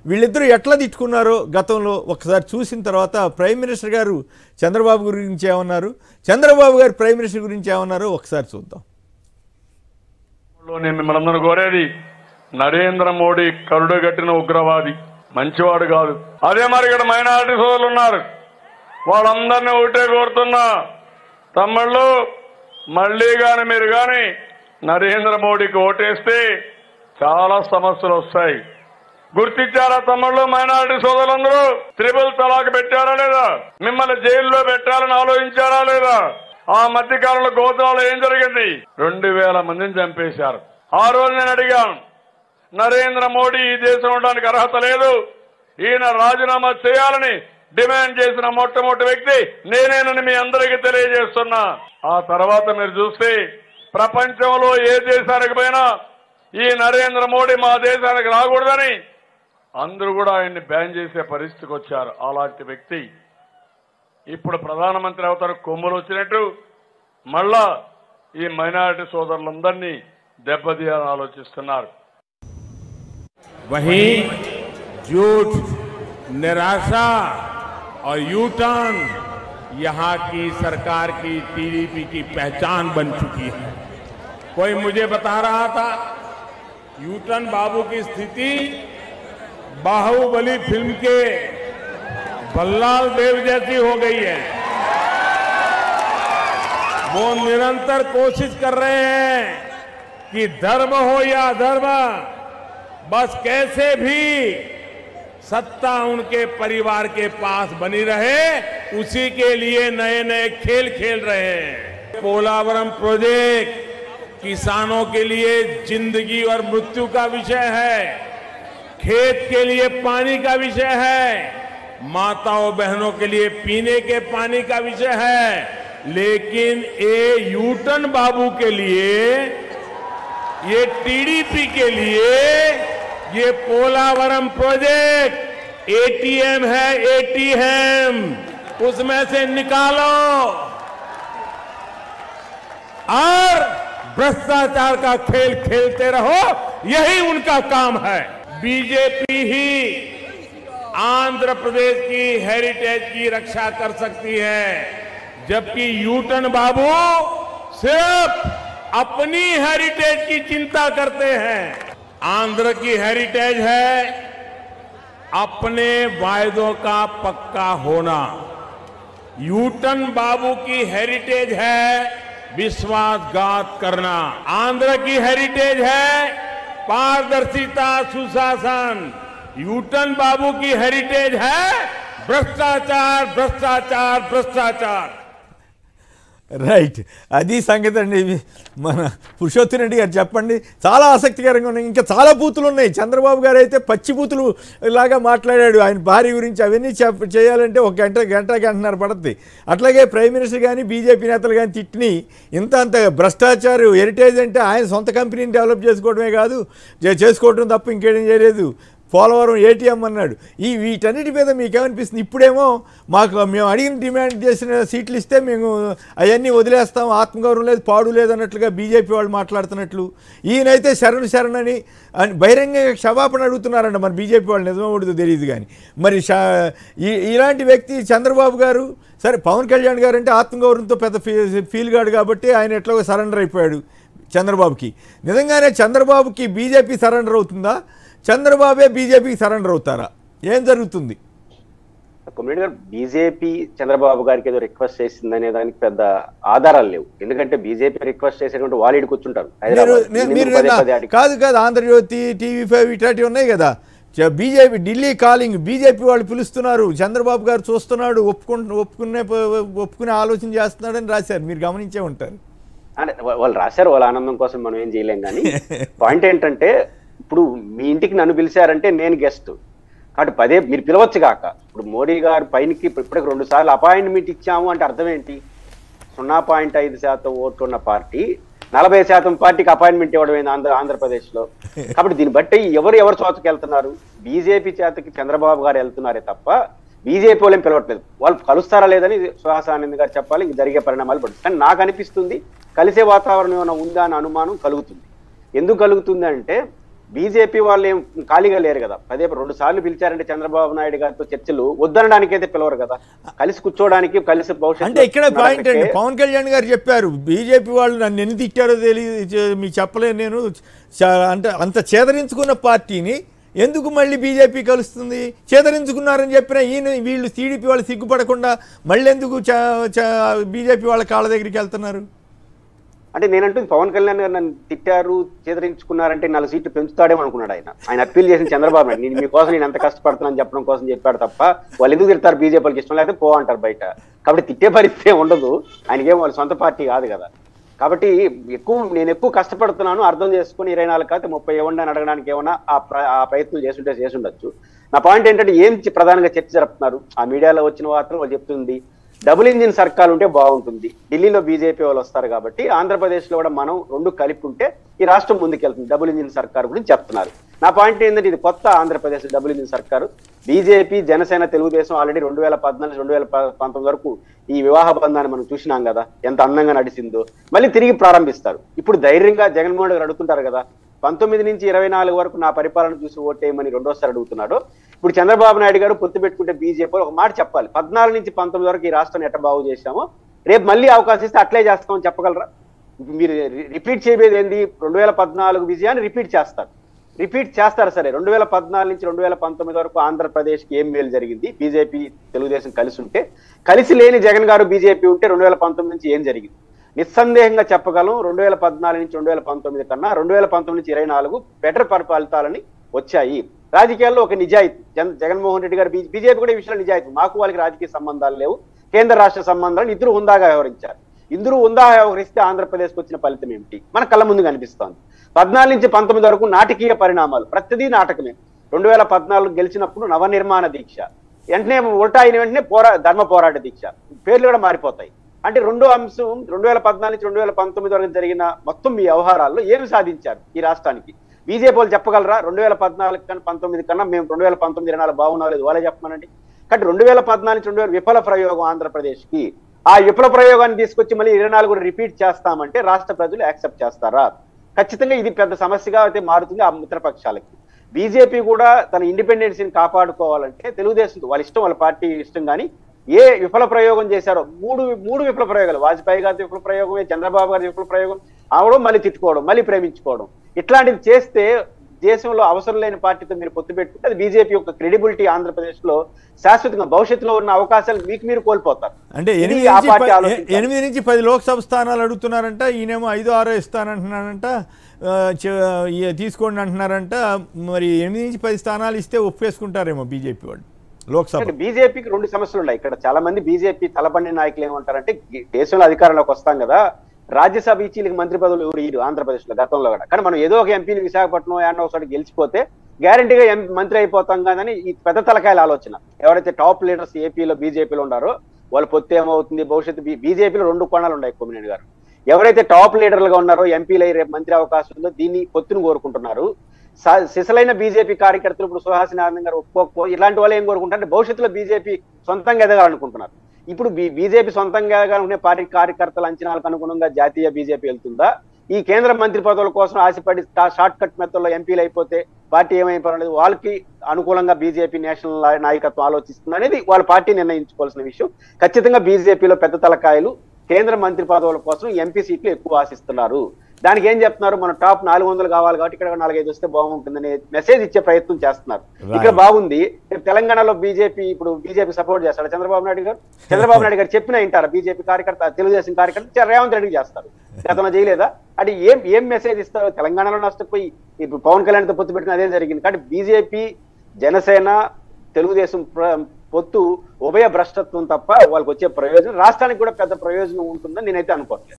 వీళ్ళిద్దరూ ఎట్లా తిట్టుకున్నారో గతంలో ఒకసారి చూసిన తర్వాత ప్రైమ్ మినిస్టర్ గారు చంద్రబాబు గురించి ఏమన్నారు, చంద్రబాబు గారు ప్రైమ్ మినిస్టర్ గురించి ఏమన్నారో ఒకసారి చూద్దాం. నేను మిమ్మల్ని కోరేది, నరేంద్ర మోడీ కరుడుగట్టిన ఉగ్రవాది, మంచివాడు కాదు. అదే మరి ఇక్కడ మైనారిటీ సోదరులు ఉన్నారు, వాళ్ళందరినీ ఒకటే కోరుతున్నా, తమ్ముళ్ళు మళ్ళీ గాని మీరు గాని నరేంద్ర మోడీకి ఓటేస్తే చాలా సమస్యలు వస్తాయి. గుర్తించారా తమ్ముళ్ళు? మైనారిటీ సోదరులందరూ త్రిపుల్ తలాక్ పెట్టారా లేదా? మిమ్మల్ని జైల్లో పెట్టాలని ఆలోచించారా లేదా? ఆ మధ్య కాలంలో గోదావరిలో ఏం జరిగింది? 2000 మందిని చంపేశారు. ఆ రోజు నేను అడిగాను, నరేంద్ర మోడీ ఈ దేశం ఉండడానికి అర్హత లేదు, ఈయన రాజీనామా చేయాలని డిమాండ్ చేసిన మొట్టమొదటి వ్యక్తి నేనేనని మీ అందరికీ తెలియజేస్తున్నా. ఆ తర్వాత మీరు చూస్తే ప్రపంచంలో ఏ దేశానికి పోయినా ఈ నరేంద్ర మోడీ మా దేశానికి రాకూడదని అందరూ కూడా ఆయన్ని బ్యాన్ చేసే పరిస్థితికి వచ్చారు. అలాంటి వ్యక్తి ఇప్పుడు ప్రధానమంత్రి అవుతారు. కొమ్ములు వచ్చినట్టు మళ్ళా ఈ మైనారిటీ సోదరులందరినీ దెబ్బతీయాలని ఆలోచిస్తున్నారు. वहीं झूठ, निराशा और यू टर्न यहाँ की सरकार की टीडीपी की पहचान बन चुकी है। कोई मुझे बता रहा था यू टर्न बाबू की स्थिति बाहुबली फिल्म के बल्लाल देव जैसी हो गई है। वो निरंतर कोशिश कर रहे हैं कि धर्म हो या अधर्म, बस कैसे भी सत्ता उनके परिवार के पास बनी रहे, उसी के लिए नए नए खेल खेल रहे हैं। पोलावरम प्रोजेक्ट किसानों के लिए जिंदगी और मृत्यु का विषय है, खेत के लिए पानी का विषय है, माताओं बहनों के लिए पीने के पानी का विषय है, लेकिन ये यूटन बाबू के लिए, ये टीडीपी के लिए ये पोलावरम प्रोजेक्ट एटीएम है, एटीएम उसमें से निकालो और भ्रष्टाचार का खेल खेलते रहो, यही उनका काम है। बीजेपी ही आंध्र प्रदेश की हेरिटेज की रक्षा कर सकती है, जबकि यूटन बाबू सिर्फ अपनी हेरिटेज की चिंता करते हैं। आंध्र की हेरिटेज है अपने वायदों का पक्का होना, यूटन बाबू की हेरिटेज है विश्वासघात करना। आंध्र की हेरिटेज है पारदर्शिता, सुशासन, यूटन बाबू की हेरिटेज है भ्रष्टाचार, भ्रष्टाचार, भ्रष्टाचार। రైట్, అది సంగతి అండి. మన పురుషోత్తమ్ రెడ్డి గారు చెప్పండి. చాలా ఆసక్తికరంగా ఉన్నాయి, ఇంకా చాలా బూతులు ఉన్నాయి. చంద్రబాబు గారు అయితే పచ్చి బూతులు లాగా మాట్లాడాడు ఆయన భార్య గురించి. అవన్నీ చేయాలంటే ఒక గంటన్నర పడుతుంది. అట్లాగే ప్రైమ్ మినిస్టర్ కానీ బీజేపీ నేతలు కానీ తిట్టిని అంత భ్రష్టాచారం హెరిటేజ్ అంటే ఆయన సొంత కంపెనీని డెవలప్ చేసుకోవడమే కాదు, చేసుకోవడం తప్ప ఇంకేం చేయలేదు. పోలవరం ఏటీఎం అన్నాడు. వీటన్నిటి మీద మీకేమనిపిస్తుంది? ఇప్పుడేమో మేము అడిగిన డిమాండ్ చేసిన సీట్లు ఇస్తే మేము అవన్నీ వదిలేస్తాం, ఆత్మగౌరవం లేదు, పాడు లేదు అన్నట్లుగా బీజేపీ వాళ్ళు మాట్లాడుతున్నట్లు, ఈయనైతే శరణ్ అని బహిరంగ క్షమాపణ అడుగుతున్నారంట. మరి బీజేపీ వాళ్ళు నిజమో ఉండదో తెలియదు కానీ మరి ఇలాంటి వ్యక్తి చంద్రబాబు గారు, సరే పవన్ కళ్యాణ్ గారు అంటే ఆత్మగౌరవంతో పెద్ద ఫీల్ గాడు కాబట్టి ఆయన ఎట్లాగో సరెండర్ అయిపోయాడు చంద్రబాబుకి. నిజంగానే చంద్రబాబుకి బీజేపీ సరెండర్ అవుతుందా, చంద్రబాబే బీజేపీకి సరెండర్ అవుతారా? ఏం జరుగుతుంది? కొమ్మిరెడ్డి గారు, బీజేపీ చంద్రబాబు గారికి ఏదో రిక్వెస్ట్ చేసిందనే దానికి పెద్ద ఆధారాలు లేవు. ఎందుకంటే బీజేపీ రిక్వెస్ట్ చేసేటువంటి వాళ్ళు కూర్చుంటారు. కాదు ఆంధ్రజ్యోతి, టీవీ5 ఇట్లాంటివి ఉన్నాయి కదా. బీజేపీ ఢిల్లీ కాలింగ్, బీజేపీ వాళ్ళు పిలుస్తున్నారు, చంద్రబాబు గారు చూస్తున్నాడు, ఒప్పుకునే ఆలోచన చేస్తున్నాడని రాశారు. మీరు గమనించే ఉంటారు. అంటే వాళ్ళు రాశారు, వాళ్ళ ఆనందం కోసం మనం ఏం చేయలేం. కానీ పాయింట్ ఏంటంటే, ఇప్పుడు మీ ఇంటికి నన్ను పిలిచారంటే నేను గెస్ట్ కాబట్టి మీరు పిలవచ్చు కాక. ఇప్పుడు మోడీ గారు పైనకి ఇప్పటికి 2 సార్లు అపాయింట్మెంట్ ఇచ్చాము అంటే అర్థం ఏంటి? 0.5% ఓట్లు ఉన్న పార్టీ 40% పార్టీకి అపాయింట్మెంట్ ఇవ్వడం ఆంధ్రప్రదేశ్లో. కాబట్టి దీన్ని బట్టి ఎవరు చోతకి వెళ్తున్నారు? బీజేపీ చేతకి చంద్రబాబు గారు వెళ్తున్నారే తప్ప బీజేపీ వాళ్ళేం పిలవట్లేదు. వాళ్ళు కలుస్తారా లేదని సుహాస్ ఆనంద్ గారు చెప్పాలి. ఇంక జరిగే పరిణామాలు పడుతుంది. కానీ నాకు అనిపిస్తుంది కలిసే వాతావరణం ఏమైనా ఉందా అని అనుమానం కలుగుతుంది. ఎందుకు కలుగుతుంది అంటే, బీజేపీ వాళ్ళు ఏం ఖాళీగా లేరు కదా, 2 సార్లు పిలిచారంటే చంద్రబాబు నాయుడు గారితో చర్చలు, వద్దనడానికి అయితే పిలవరు కదా, కలిసి కూర్చోవడానికి, కలిసి భవిష్యత్తు. అంటే ఇక్కడ పాయింట్ అండి, పవన్ కళ్యాణ్ గారు చెప్పారు బీజేపీ వాళ్ళు నన్ను ఎన్ని తిట్టారో తెలియదు, మీకు చెప్పలేను నేను, అంటే అంత చేదరించుకున్న పార్టీని ఎందుకు మళ్ళీ బీజేపీ కలుస్తుంది? చేదరించుకున్నారని చెప్పిన వీళ్ళు టీడీపీ వాళ్ళు సిగ్గుపడకుండా మళ్ళీ ఎందుకు బీజేపీ వాళ్ళ కాళ్ళ దగ్గరికి వెళ్తున్నారు? అంటే నేనంటుంది పవన్ కళ్యాణ్ గారు నన్ను తిట్టారు, చేదరించుకున్నారంటే 4 సీట్లు పెంచుతాడేమో అనుకున్నాడు ఆయన అప్పీల్ చేసిన చంద్రబాబు నాయుడు, నేను మీకోసం నేను ఎంత కష్టపడుతున్నాను చెప్పడం కోసం చెప్పాడు తప్ప, వాళ్ళు ఎందుకు తిడతారు బీజేపీకి ఇష్టం లేకపోతే పో అంటారు బయట. కాబట్టి తిట్టే పరిస్థితి ఉండదు, ఆయనకేం వాళ్ళ సొంత పార్టీ కాదు కదా. కాబట్టి నేను ఎక్కువ కష్టపడుతున్నాను, అర్థం చేసుకుని 24 కాదు 30 ఇవ్వండి అని అడగడానికి ఏమన్నా ఆ ప్రయత్నం చేసి ఉండొచ్చు. నా పాయింట్ ఏంటంటే ఏం ప్రధానంగా చర్చ జరుపుతున్నారు, ఆ మీడియాలో వచ్చిన వార్తలు వాళ్ళు చెప్తుంది డబుల్ ఇంజిన్ సర్కార్ ఉంటే బాగుంటుంది, ఢిల్లీలో బీజేపీ వాళ్ళు వస్తారు కాబట్టి ఆంధ్రప్రదేశ్లో కూడా మనం 2 కలిపి ఉంటే ఈ రాష్ట్రం ముందుకెళ్తుంది, డబుల్ ఇంజిన్ సర్కార్ గురించి చెప్తున్నారు. నా పాయింట్ ఏంటంటే ఇది కొత్త ఆంధ్రప్రదేశ్ డబుల్ ఇంజిన్ సర్కారు. బీజేపీ, జనసేన, తెలుగుదేశం ఆల్రెడీ 2014 2019 వరకు ఈ వివాహ బంధాన్ని మనం చూసినాం కదా, ఎంత అందంగా నడిచిందో, మళ్ళీ తిరిగి ప్రారంభిస్తారు. ఇప్పుడు ధైర్యంగా జగన్మోహన్ గారు అడుగుతుంటారు కదా, 19 నుంచి 24 వరకు నా పరిపాలన చూసి ఓటేయమని రెండోసారి అడుగుతున్నాడు. ఇప్పుడు చంద్రబాబు నాయుడు గారు పొత్తు పెట్టుకుంటే బీజేపీ ఒక మాట చెప్పాలి, 14 నుంచి 19 వరకు ఈ రాష్ట్రాన్ని ఎట్ట బాగు చేశామో రేపు మళ్ళీ అవకాశం ఇస్తే అట్లే చేస్తామని చెప్పగలరా? మీరు రిపీట్ చేయబోయేది ఏంది? 2014 విజయాన్ని రిపీట్ చేస్తారు సరే, 2014 నుంచి 2019 వరకు ఆంధ్రప్రదేశ్కి ఏం మేలు జరిగింది? బీజేపీ తెలుగుదేశం కలిసి ఉంటే, కలిసి లేని జగన్ గారు బీజేపీ ఉంటే 2019 నుంచి ఏం జరిగింది? నిస్సందేహంగా చెప్పగలం 2014 నుంచి 2019 కన్నా 2019 నుంచి 24 బెటర్ ఫలితాలని వచ్చాయి. రాజకీయాల్లో ఒక నిజాయితీ, జగన్మోహన్ రెడ్డి గారు బీజేపీ కూడా ఈ విషయంలో నిజాయితీ, మాకు వాళ్ళకి రాజకీయ సంబంధాలు లేవు, కేంద్ర రాష్ట్ర సంబంధాలను ఇద్దరు హుందాగా వ్యవహరించారు. ఇందులో హుందాగా వ్యవహరిస్తే ఆంధ్రప్రదేశ్కి వచ్చిన ఫలితం ఏమిటి మన కళ్ళ ముందు కనిపిస్తోంది. 14 నుంచి 19 వరకు నాటకీయ పరిణామాలు, ప్రతిదీ నాటకమే. 2014 గెలిచినప్పుడు నవనిర్మాణ దీక్ష, వెంటనే ఉల్టా అయిన వెంటనే ధర్మ పోరాట దీక్ష, పేర్లు కూడా మారిపోతాయి. అంటే రెండో అంశం 2014 నుంచి 2019 వరకు జరిగిన మొత్తం ఈ వ్యవహారాల్లో ఏమి సాధించారు ఈ రాష్ట్రానికి? బీజేపీ వాళ్ళు చెప్పగలరా? 2014 కన్నా 19 కన్నా మేము 2019 24 బాగున్నా లేదు వాళ్ళే చెప్పమనండి. కాబట్టి 2014 నుంచి 2020 విఫల ప్రయోగం ఆంధ్రప్రదేశ్కి, ఆ విఫల ప్రయోగాన్ని తీసుకొచ్చి మళ్ళీ 24 కూడా రిపీట్ చేస్తామంటే రాష్ట్ర ప్రజలు యాక్సెప్ట్ చేస్తారా? ఖచ్చితంగా ఇది పెద్ద సమస్యగా అయితే మారుతుంది ఆ మిత్రపక్షాలకి. బీజేపీ కూడా తన ఇండిపెండెన్సీని కాపాడుకోవాలంటే తెలుగుదేశం వాళ్ళ ఇష్టం, వాళ్ళ పార్టీ ఇష్టం, కానీ ఏ విఫల ప్రయోగం చేశారో మూడు విఫల ప్రయోగాలు, వాజ్పేయి గారి విఫల ప్రయోగమే, చంద్రబాబు గారి విఫల ప్రయోగం, ఆవడం మళ్ళీ తిట్టుకోవడం, మళ్ళీ ప్రేమించుకోవడం, ఇట్లాంటివి చేస్తే దేశంలో అవసరం లేని పార్టీతో మీరు పొత్తు పెట్టుకుంటే అది బీజేపీ యొక్క క్రెడిబిలిటీ ఆంధ్రప్రదేశ్ లో శాశ్వతంగా భవిష్యత్తులో ఉన్న అవకాశాలు మీరు కోల్పోతారు. అంటే 8 నుంచి 10 లోక్సభ స్థానాలు అడుగుతున్నారంట, ఈయనేమో 5, 6 ఇస్తానంటున్నారంట, తీసుకోండి అంటున్నారంట. మరి 8 నుంచి 10 స్థానాలు ఇస్తే ఒప్పేసుకుంటారేమో బీజేపీ వాళ్ళు లోక్సభ. బీజేపీకి 2 సమస్యలు ఉన్నాయి ఇక్కడ. చాలా మంది బీజేపీ తలబండి నాయకులు ఏమంటారంటే, దేశంలో అధికారంలోకి వస్తాం కదా, రాజ్యసభ ఇచ్చీలకు మంత్రి పదవులు ఎవరు ఇరు ఆంధ్రప్రదేశ్ లో గతంలో కూడా, కానీ మనం ఏదో ఒక ఎంపీని విశాఖపట్నం ఏడో ఒకటి గెలిచిపోతే గ్యారంటీగా మంత్రి అయిపోతాం కానీ ఈ పెద్ద తలకాయల ఆలోచన. ఎవరైతే టాప్ లీడర్స్ ఏపీలో బీజేపీలో ఉన్నారో వాళ్ళ పొత్తు ఏమవుతుంది, భవిష్యత్తు బీజేపీలో 2 కోణాలు ఉన్నాయి. కొమ్మినేని గారు ఎవరైతే టాప్ లీడర్లుగా ఉన్నారో, ఎంపీలు రేపు మంత్రి అవకాశం ఉందో దీన్ని పొత్తును కోరుకుంటున్నారు. సిసలైన బీజేపీ కార్యకర్తలు ఇప్పుడు సుహాసిని ఆనంద్ గారు ఒప్పుకోకపో ఇలాంటి వాళ్ళు ఏం కోరుకుంటారంటే భవిష్యత్తులో బీజేపీ సొంతంగా ఎదగాలనుకుంటున్నారు. ఇప్పుడు బీజేపీ సొంతంగా ఎదగాలనుకునే పార్టీ కార్యకర్తల అంచనాలకు అనుగుణంగా జాతీయ బీజేపీ వెళ్తుందా? ఈ కేంద్ర మంత్రి పదవుల కోసం ఆశపడి షార్ట్ కట్ మెథడ్లో ఎంపీలు అయిపోతే పార్టీ ఏమైపోలేదు, వాళ్ళకి అనుకూలంగా బీజేపీ నేషనల్ నాయకత్వం ఆలోచిస్తుంది అనేది వాళ్ళ పార్టీ నిర్ణయించుకోవాల్సిన విషయం. ఖచ్చితంగా బీజేపీలో పెద్ద తలకాయలు కేంద్ర మంత్రి పదవుల కోసం ఎంపీ సీట్లు ఎక్కువ ఆశిస్తున్నారు. దానికి ఏం చెప్తున్నారు, మన టాప్ 400 కావాలి కాబట్టి ఇక్కడ 4-5 వస్తే బాగుంటుందనే మెసేజ్ ఇచ్చే ప్రయత్నం చేస్తున్నారు. ఇక్కడ బాగుంది, తెలంగాణలో ఇప్పుడు బీజేపీ సపోర్ట్ చేస్తాడు చంద్రబాబు నాయుడు గారు. చంద్రబాబు నాయుడు గారు చెప్పినా వింటారా బీజేపీ కార్యకర్త, తెలుగుదేశం కార్యకర్త? రేవంత్ రెడ్డికి చేస్తారు, గతంలో చేయలేదా? అంటే ఏం మెసేజ్ ఇస్తారు? తెలంగాణలో నష్టపోయి ఇప్పుడు పవన్ కళ్యాణ్తో పొత్తు పెట్టిన అదే జరిగింది. కాబట్టి బీజేపీ, జనసేన, తెలుగుదేశం పొత్తు ఉభయ భ్రష్టత్వం తప్ప వాళ్ళకి వచ్చే ప్రయోజనం రాష్ట్రానికి కూడా పెద్ద ప్రయోజనం ఉంటుందని నేనైతే అనుకోవట్లేదు.